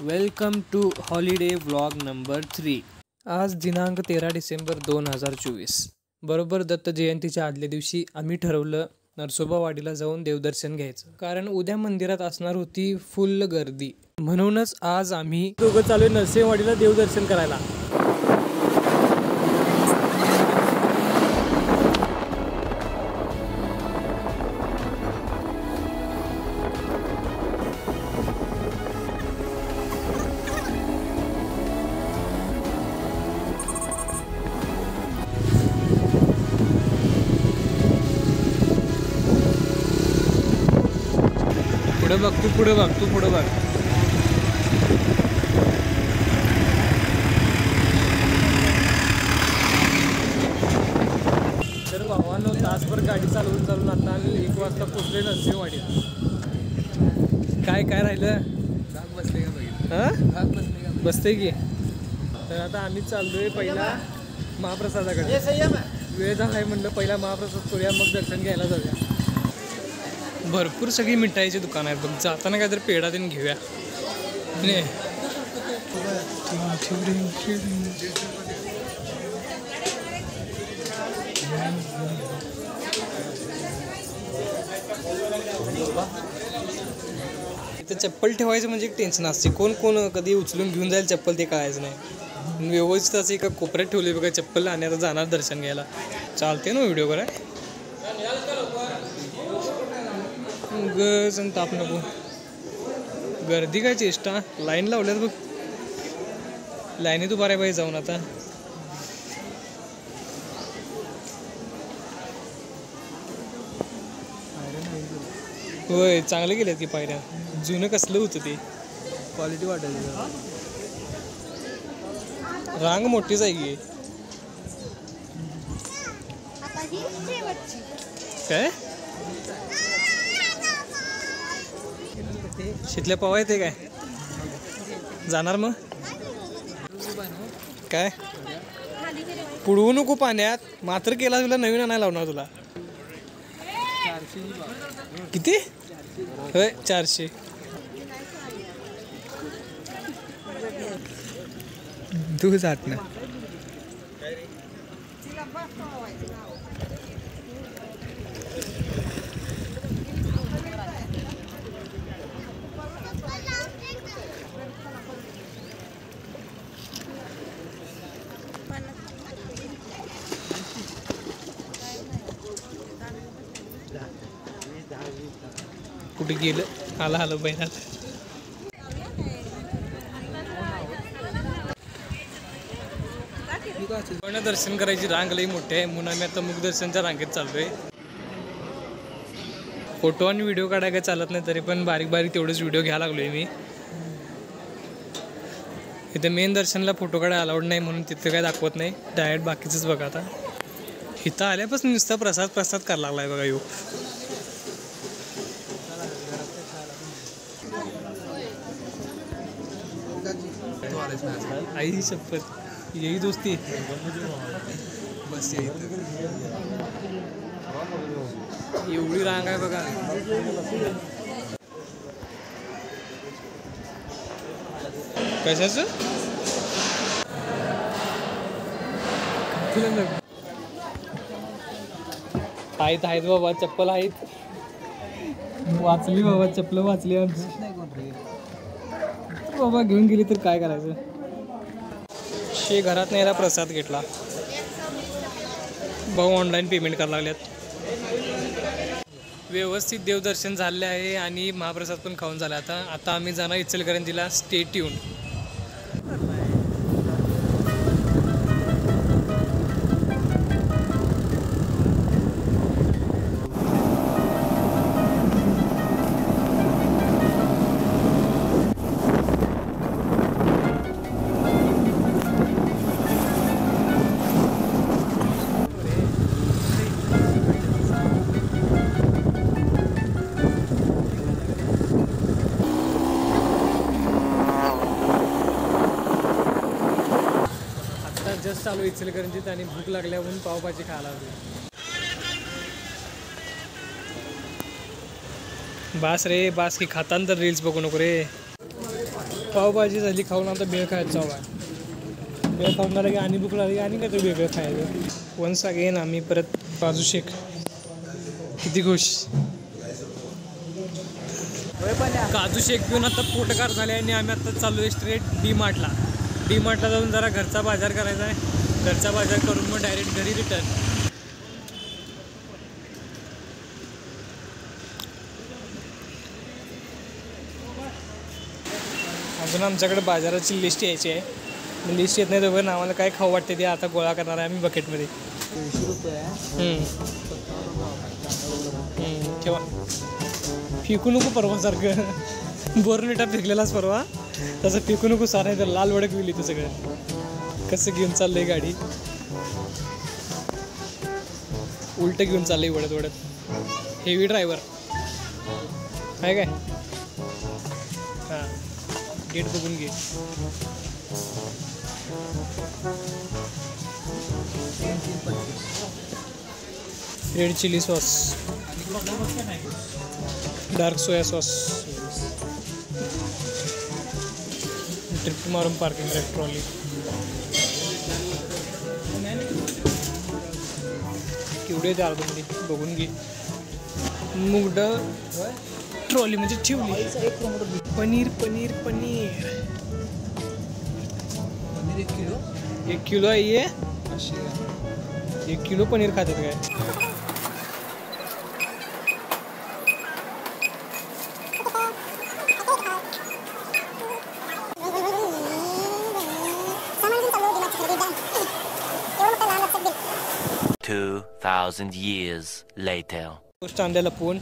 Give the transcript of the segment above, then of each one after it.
Welcome to holiday vlog number 3। आज दिनांक 13 डिसेंबर 2024, बरोबर दत्त जयंतीच्या आदल्या दिवशी आम्ही ठरवलं नरसोबावाडीला जाऊन देवदर्शन घ्यायचं, कारण उद्या मंदिरात असणार होती फुल गर्दी। म्हणूनच आज आम्ही दोघं चालू नरसिंहवाडीला देवदर्शन करायला। पुढे बघ तू, पुढे बघ तू, पुढे बघ। तर भावानं तासभर गाडी चालवून आता आम्ही 1 वाजता पोहोचले नरसिंहवाडीत। काय काय राहिलं? बसले का बघितलं? हां बसते की। तर आता आम्ही चाललोय पहिला महाप्रसादाकडे। वेळ झालाय म्हणलं पहिला महाप्रसाद करूया, मग दर्शन घ्यायला जाऊया। भरपूर सगळी मिठाईची दुकान आहेत बघ, जाताना काहीतरी पेढा देऊन घेऊया। इथं चप्पल ठेवायचं म्हणजे एक टेन्शन असते, कोण कोण कधी उचलून घेऊन जाईल चप्पल ते कळायचं नाही। व्यवस्थित असं एका कोपऱ्यात ठेवले बघा चप्पल, आणि आता जाणार दर्शन घ्यायला। चालते ना व्हिडिओ करा, गजन ताप नको। गर्दी काय चेष्टा, लाईन लावल्यात बघ, लाईनीत उभा आहे बाई जाऊन आता। होय चांगले गेलेत की पायऱ्या, जुनं कसलं होतं ते, क्वालिटी वाटायची। रांग मोठीच आहे की काय, शितल्या पवा येते काय, जाणार मग काय, पुढवू नको पाण्यात, मात्र केला तुला नवीन आणायला लावणार तुला। किती? होय 400। तू जात ना कुठे गेलं, आला आलं बैरात। दर्शन करायची रांग लई मोठी आहे म्हणून आम्ही आता मुख दर्शनच्या रांगेत चाललोय। फोटो आणि व्हिडिओ काढायला काय चालत नाही, तरी पण बारीक बारीक तेवढंच व्हिडिओ घ्यायला लागलोय मी। इथे मेन दर्शनला फोटो काढायला अलाउड नाही म्हणून तिथं काय दाखवत नाही, डायरेक्ट बाकीचंच बघा। आता इथं आल्यापासून नुसता प्रसाद प्रसाद करायला लागलाय बघा यो। आई शपथ, यही दोस्ती बस। एवढी रांग आहे बघा। कशाचं आहेत आहेत बाबा, चप्पल आहेत, वाचली बाबा, चप्पल वाचली आमची बाबा, घेऊन गेली तर काय करायचं। शे घरात नाही यायला प्रसाद घेतला भाऊ, ऑनलाईन पेमेंट करायला लागल्यात। व्यवस्थित देवदर्शन झाले आहे आणि महाप्रसाद पण खाऊन झाला। आता आम्ही जाणार इचलकरंजीला, स्टे ट्यून। जस्ट चालू इचलकरंजीत आणि भूक लागल्या म्हणून पावभाजी खायला लागली। बास रे बास की खाताना तर रील्स बघू नको रे। पावभाजी झाली खाऊन, आता बेळ खायचं चालू आहे. बेळ खाऊन झालं की आणि भूक लागली आणि काहीतरी वेगळं खायचं. वन्स अगेन आम्ही परत काजू शेक. किती खुश. काजू शेक पिऊन आता पोटकार झाले आणि आम्ही आता चालू आहे स्ट्रेट डी मार्टला जाऊन जरा घरचा बाजार करायचा आहे. घरचा बाजार करून मग डायरेक्ट घरी रिटर्न. अजून आमच्याकडे बाजाराची लिस्ट यायची आहे. लिस्ट येत नाही तोपर्यंत आम्हाला काय खाऊ वाटते ते आता गोळा करणार आहे आम्ही बकेटमध्ये. 100 रुपये. ठेवा. फेकू नको परवासारखं. बोर्नविटा फेकलेलाच परवा तसं फेकू नको. सारा तर लाल वडक विली तर सगळं. कसं घेऊन चाललंय गाडी. उलट घेऊन चाललंय वडत वडत. हेवी ड्रायव्हर आहे काय. हां गेट बघून घे. Red chilli sauce, dark soya sauce. Trip मारून पार्किंग ट्रॉली. केवढे द्या तुम्ही बघून घे. मुगड ट्रॉली म्हणजे ठेवली. पनीर पनीर पनीर 1 किलो आहे ये. 1 किलो पनीर खातात काय. $2,000 years later. गोष्ट आणलेला फोन.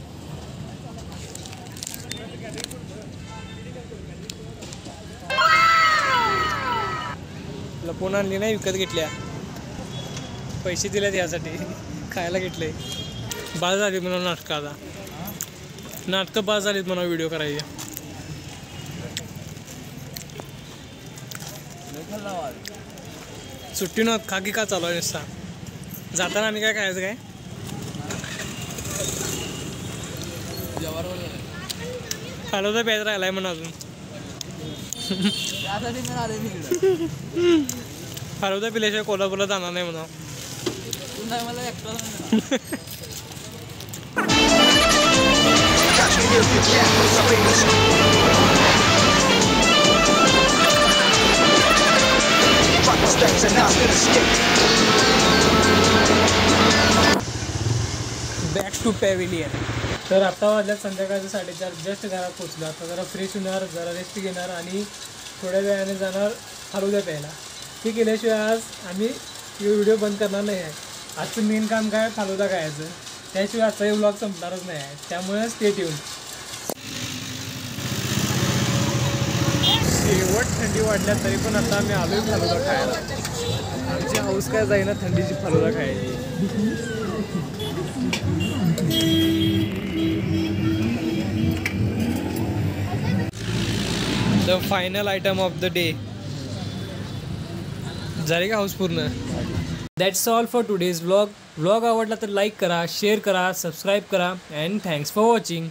लपून आणली नाही, विकत घेतल्या. पैसे दिलेत यासाठी. खायला घेतले. बाज झाली म्हणून नाटकं. आता नाटकं बाज झालीत म्हणून व्हिडिओ करायचे. सुट्टी नव्हत खाकी का चालू आहे नुसता. जाताना आणि काय खायचं काय. फालुदा प्यायचा राहिलाय म्हणून अजून. फालुदा पिल्याशिवाय कोल्हापूरला जाणार नाही म्हणा. Back to pavilion. तर आता वाजल्यात संध्याकाळचं 4:30. जस्ट घरात पोचलो. आता जरा फ्रेश होणार, जरा रेस्ट घेणार आणि थोड्या वेळाने जाणार फालुदा प्यायला. ते केल्याशिवाय आज आम्ही व्हिडिओ बंद करणार नाही आहे. आजचं मेन काम काय फालुदा खायचं. त्याशिवाय आजचा व्लॉग संपणारच नाही आहे. त्यामुळे स्टेट येऊन. शेवट थंडी वाढल्या तरी पण आता आम्ही आलोय फालुदा खायला. आमची हाऊस काय जाईना थंडीची फालुदा खायची. The final item of the day. झाली का हाऊस पूर्ण. That's all for today's vlog. Vlog आवडला तर लाईक करा, शेअर करा, सबस्क्राईब करा अँड थँक्स फॉर वॉचिंग.